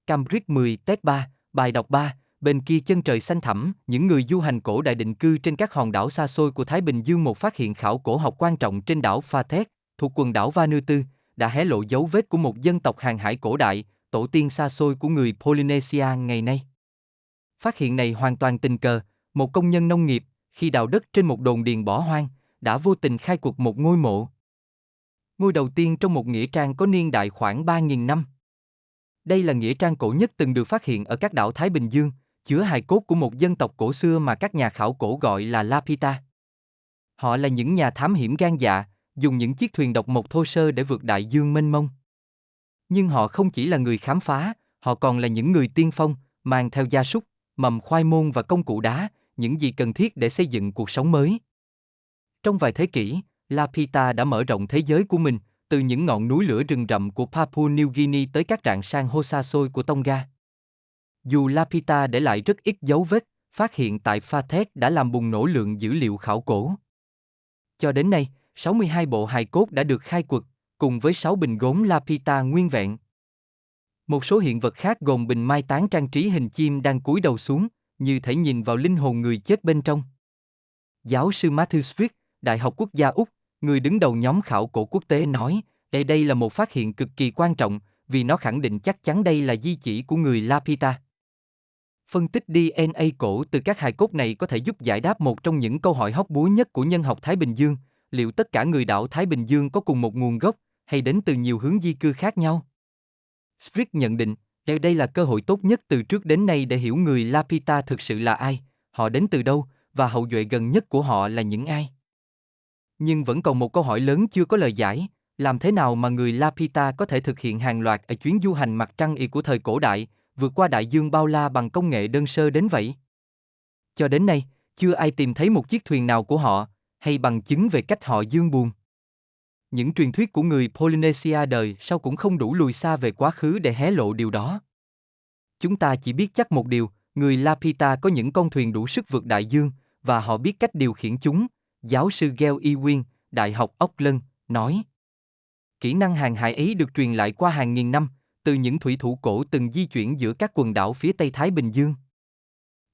Cambridge 10 Tết 3, bài đọc 3, bên kia chân trời xanh thẳm, những người du hành cổ đại định cư trên các hòn đảo xa xôi của Thái Bình Dương. Một phát hiện khảo cổ học quan trọng trên đảo Pha-thét, thuộc quần đảo Vanuatu, đã hé lộ dấu vết của một dân tộc hàng hải cổ đại, tổ tiên xa xôi của người Polynesia ngày nay. Phát hiện này hoàn toàn tình cờ, một công nhân nông nghiệp, khi đào đất trên một đồn điền bỏ hoang, đã vô tình khai quật một ngôi mộ. Ngôi đầu tiên trong một nghĩa trang có niên đại khoảng 3.000 năm. Đây là nghĩa trang cổ nhất từng được phát hiện ở các đảo Thái Bình Dương, chứa hài cốt của một dân tộc cổ xưa mà các nhà khảo cổ gọi là Lapita. Họ là những nhà thám hiểm gan dạ, dùng những chiếc thuyền độc mộc thô sơ để vượt đại dương mênh mông. Nhưng họ không chỉ là người khám phá, họ còn là những người tiên phong, mang theo gia súc, mầm khoai môn và công cụ đá, những gì cần thiết để xây dựng cuộc sống mới. Trong vài thế kỷ, Lapita đã mở rộng thế giới của mình, từ những ngọn núi lửa rừng rậm của Papua New Guinea tới các rạn san hô xa xôi của Tonga. Dù Lapita để lại rất ít dấu vết, phát hiện tại Pha-thét đã làm bùng nổ lượng dữ liệu khảo cổ. Cho đến nay, 62 bộ hài cốt đã được khai quật, cùng với 6 bình gốm Lapita nguyên vẹn. Một số hiện vật khác gồm bình mai táng trang trí hình chim đang cúi đầu xuống, như thể nhìn vào linh hồn người chết bên trong. Giáo sư Matthew Swift, Đại học Quốc gia Úc, người đứng đầu nhóm khảo cổ quốc tế nói, đây là một phát hiện cực kỳ quan trọng, vì nó khẳng định chắc chắn đây là di chỉ của người Lapita. Phân tích DNA cổ từ các hài cốt này có thể giúp giải đáp một trong những câu hỏi hóc búa nhất của nhân học Thái Bình Dương, liệu tất cả người đảo Thái Bình Dương có cùng một nguồn gốc, hay đến từ nhiều hướng di cư khác nhau? Swift nhận định, đây là cơ hội tốt nhất từ trước đến nay để hiểu người Lapita thực sự là ai, họ đến từ đâu, và hậu duệ gần nhất của họ là những ai. Nhưng vẫn còn một câu hỏi lớn chưa có lời giải, làm thế nào mà người Lapita có thể thực hiện hàng loạt ở chuyến du hành mặt trăng của thời cổ đại, vượt qua đại dương bao la bằng công nghệ đơn sơ đến vậy? Cho đến nay, chưa ai tìm thấy một chiếc thuyền nào của họ, hay bằng chứng về cách họ dương buồm. Những truyền thuyết của người Polynesia đời sau cũng không đủ lùi xa về quá khứ để hé lộ điều đó. Chúng ta chỉ biết chắc một điều, người Lapita có những con thuyền đủ sức vượt đại dương, và họ biết cách điều khiển chúng, giáo sư Gail Ewing, Đại học Auckland, nói. Kỹ năng hàng hải ấy được truyền lại qua hàng nghìn năm, từ những thủy thủ cổ từng di chuyển giữa các quần đảo phía Tây Thái Bình Dương.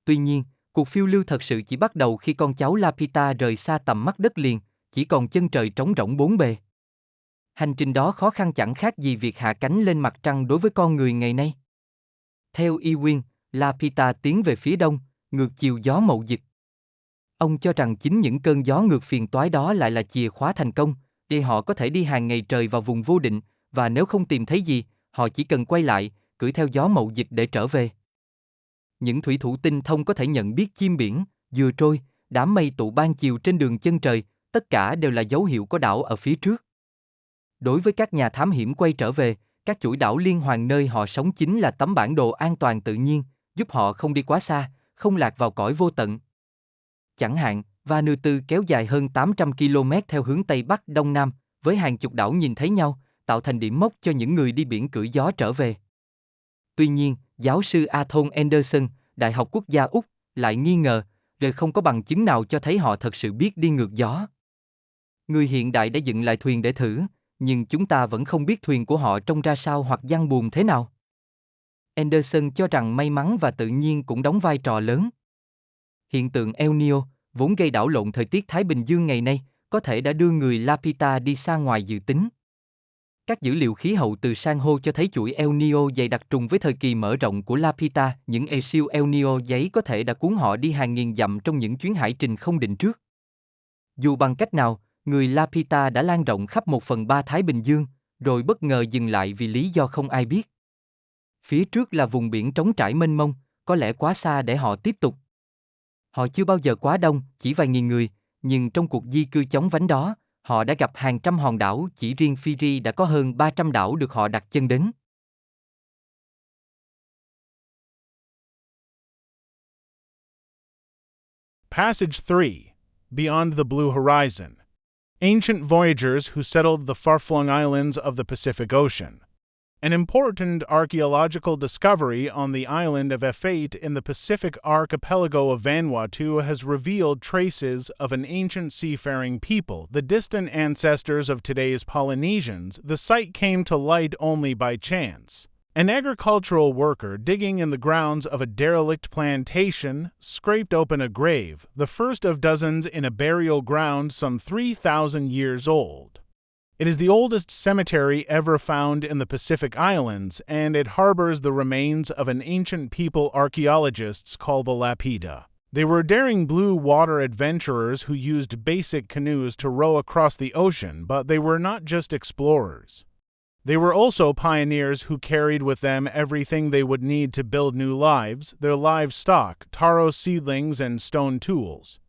Tuy nhiên, cuộc phiêu lưu thật sự chỉ bắt đầu khi con cháu Lapita rời xa tầm mắt đất liền, chỉ còn chân trời trống rỗng bốn bề. Hành trình đó khó khăn chẳng khác gì việc hạ cánh lên mặt trăng đối với con người ngày nay. Theo Ewing, Lapita tiến về phía đông, ngược chiều gió mậu dịch. Ông cho rằng chính những cơn gió ngược phiền toái đó lại là chìa khóa thành công, để họ có thể đi hàng ngày trời vào vùng vô định, và nếu không tìm thấy gì, họ chỉ cần quay lại, cưỡi theo gió mậu dịch để trở về. Những thủy thủ tinh thông có thể nhận biết chim biển, dừa trôi, đám mây tụ ban chiều trên đường chân trời, tất cả đều là dấu hiệu có đảo ở phía trước. Đối với các nhà thám hiểm quay trở về, các chuỗi đảo liên hoàn nơi họ sống chính là tấm bản đồ an toàn tự nhiên, giúp họ không đi quá xa, không lạc vào cõi vô tận. Chẳng hạn, Vanuatu kéo dài hơn 800 km theo hướng Tây Bắc Đông Nam, với hàng chục đảo nhìn thấy nhau, tạo thành điểm mốc cho những người đi biển cưỡi gió trở về. Tuy nhiên, giáo sư Athol Anderson, Đại học Quốc gia Úc, lại nghi ngờ, đều không có bằng chứng nào cho thấy họ thật sự biết đi ngược gió. Người hiện đại đã dựng lại thuyền để thử, nhưng chúng ta vẫn không biết thuyền của họ trông ra sao hoặc giăng buồm thế nào. Anderson cho rằng may mắn và tự nhiên cũng đóng vai trò lớn. Hiện tượng El Niño, vốn gây đảo lộn thời tiết Thái Bình Dương ngày nay, có thể đã đưa người Lapita đi xa ngoài dự tính. Các dữ liệu khí hậu từ san hô cho thấy chuỗi El Niño dày đặc trùng với thời kỳ mở rộng của Lapita, những siêu El Niño giấy có thể đã cuốn họ đi hàng nghìn dặm trong những chuyến hải trình không định trước. Dù bằng cách nào, người Lapita đã lan rộng khắp 1/3 Thái Bình Dương, rồi bất ngờ dừng lại vì lý do không ai biết. Phía trước là vùng biển trống trải mênh mông, có lẽ quá xa để họ tiếp tục. Họ chưa bao giờ quá đông, chỉ vài nghìn người, nhưng trong cuộc di cư chóng vánh đó, họ đã gặp hàng trăm hòn đảo, chỉ riêng Fiji đã có hơn 300 đảo được họ đặt chân đến. Passage 3. Beyond the Blue Horizon. Ancient voyagers who settled the far-flung islands of the Pacific Ocean. An important archaeological discovery on the island of Efate in the Pacific archipelago of Vanuatu has revealed traces of an ancient seafaring people, the distant ancestors of today's Polynesians. The site came to light only by chance, An agricultural worker digging in the grounds of a derelict plantation scraped open a grave, the first of dozens in a burial ground some 3,000 years old. It is the oldest cemetery ever found in the Pacific Islands, and it harbors the remains of an ancient people archaeologists call the Lapita. They were daring blue water adventurers who used basic canoes to row across the ocean, but they were not just explorers. They were also pioneers who carried with them everything they would need to build new lives, their livestock, taro seedlings, and stone tools.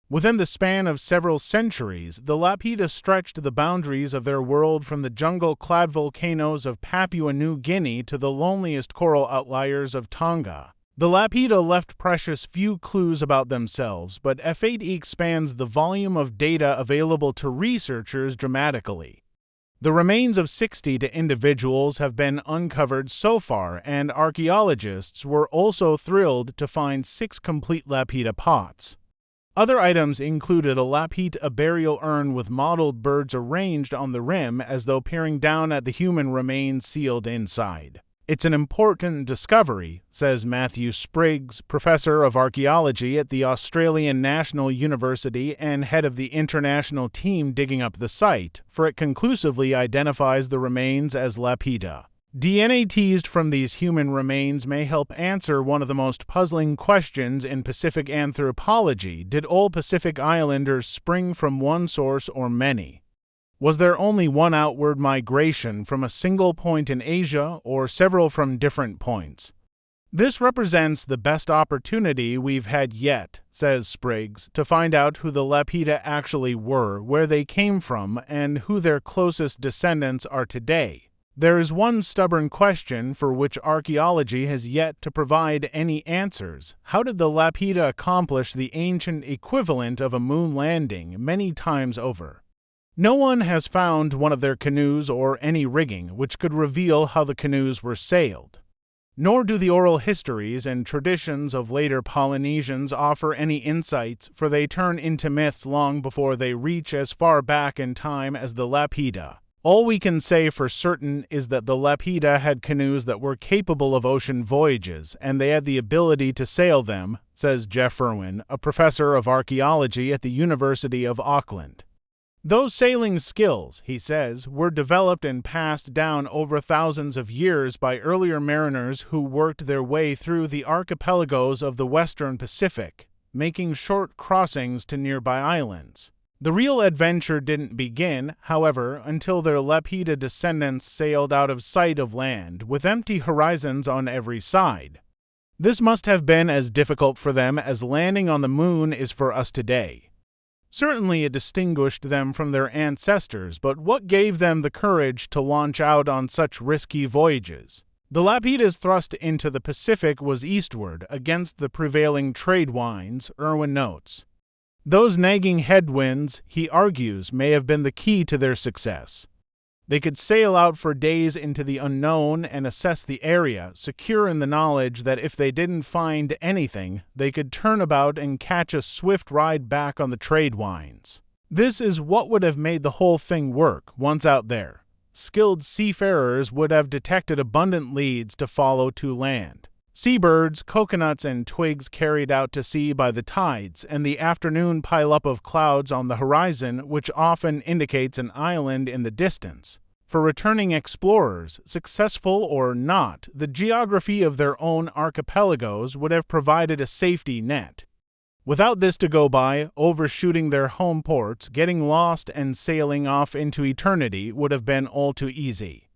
Within the span of several centuries, the Lapita stretched the boundaries of their world from the jungle-clad volcanoes of Papua New Guinea to the loneliest coral outliers of Tonga. The Lapita left precious few clues about themselves, but F8 expands the volume of data available to researchers dramatically. The remains of 60 individuals have been uncovered so far, and archaeologists were also thrilled to find 6 complete Lapita pots. Other items included a Lapita burial urn with mottled birds arranged on the rim as though peering down at the human remains sealed inside. It's an important discovery, says Matthew Spriggs, professor of archaeology at the Australian National University and head of the international team digging up the site, for it conclusively identifies the remains as Lapita. DNA teased from these human remains may help answer one of the most puzzling questions in Pacific anthropology: did all Pacific Islanders spring from one source or many? Was there only one outward migration from a single point in Asia, or several from different points? This represents the best opportunity we've had yet, says Spriggs, to find out who the Lapita actually were, where they came from, and who their closest descendants are today. There is one stubborn question for which archaeology has yet to provide any answers. How did the Lapita accomplish the ancient equivalent of a moon landing many times over? No one has found one of their canoes or any rigging which could reveal how the canoes were sailed. Nor do the oral histories and traditions of later Polynesians offer any insights, for they turn into myths long before they reach as far back in time as the Lapita. All we can say for certain is that the Lapita had canoes that were capable of ocean voyages, and they had the ability to sail them, says Jeff Irwin, a professor of archaeology at the University of Auckland. Those sailing skills, he says, were developed and passed down over thousands of years by earlier mariners who worked their way through the archipelagos of the Western Pacific, making short crossings to nearby islands. The real adventure didn't begin, however, until their Lapita descendants sailed out of sight of land, with empty horizons on every side. This must have been as difficult for them as landing on the moon is for us today. Certainly it distinguished them from their ancestors, but what gave them the courage to launch out on such risky voyages? The Lapita's thrust into the Pacific was eastward, against the prevailing trade winds, Irwin notes. Those nagging headwinds, he argues, may have been the key to their success. They could sail out for days into the unknown and assess the area, secure in the knowledge that if they didn't find anything, they could turn about and catch a swift ride back on the trade winds. This is what would have made the whole thing work once out there. Skilled seafarers would have detected abundant leads to follow to land. Seabirds, coconuts, and twigs carried out to sea by the tides, and the afternoon pileup of clouds on the horizon, which often indicates an island in the distance. For returning explorers, successful or not, the geography of their own archipelagos would have provided a safety net. Without this to go by, overshooting their home ports, getting lost, and sailing off into eternity would have been all too easy.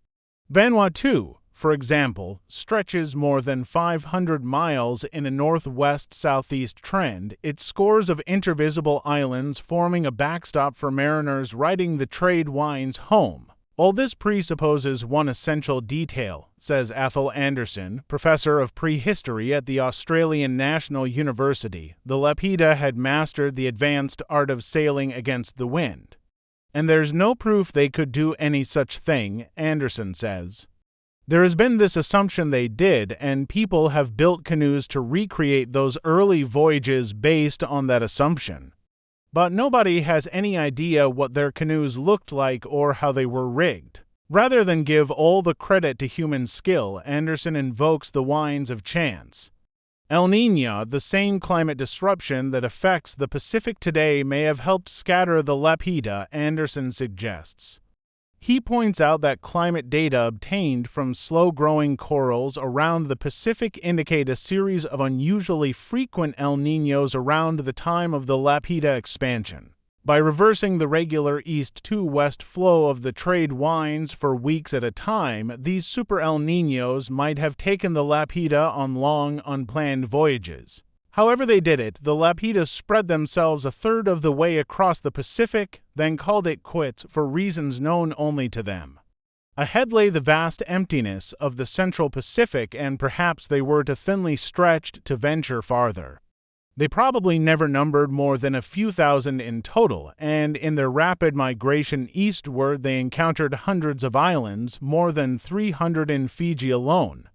Vanuatu, for example, stretches more than 500 miles in a northwest-southeast trend, its scores of intervisible islands forming a backstop for mariners riding the trade winds home. All this presupposes one essential detail, says Athol Anderson, professor of prehistory at the Australian National University. The Lapita had mastered the advanced art of sailing against the wind. And there's no proof they could do any such thing, Anderson says. There has been this assumption they did, and people have built canoes to recreate those early voyages based on that assumption. But nobody has any idea what their canoes looked like or how they were rigged. Rather than give all the credit to human skill, Anderson invokes the winds of chance. El Niño, the same climate disruption that affects the Pacific today, may have helped scatter the lapida, Anderson suggests. He points out that climate data obtained from slow-growing corals around the Pacific indicate a series of unusually frequent El Niños around the time of the lapida expansion. By reversing the regular east-to-west flow of the trade winds for weeks at a time, these super El Niños might have taken the lapida on long, unplanned voyages. However they did it, the lapidas spread themselves a third of the way across the Pacific, then called it quits for reasons known only to them. Ahead lay the vast emptiness of the central Pacific, and perhaps they were too thinly stretched to venture farther. They probably never numbered more than a few thousand in total, and in their rapid migration eastward they encountered hundreds of islands, more than 300 in Fiji alone.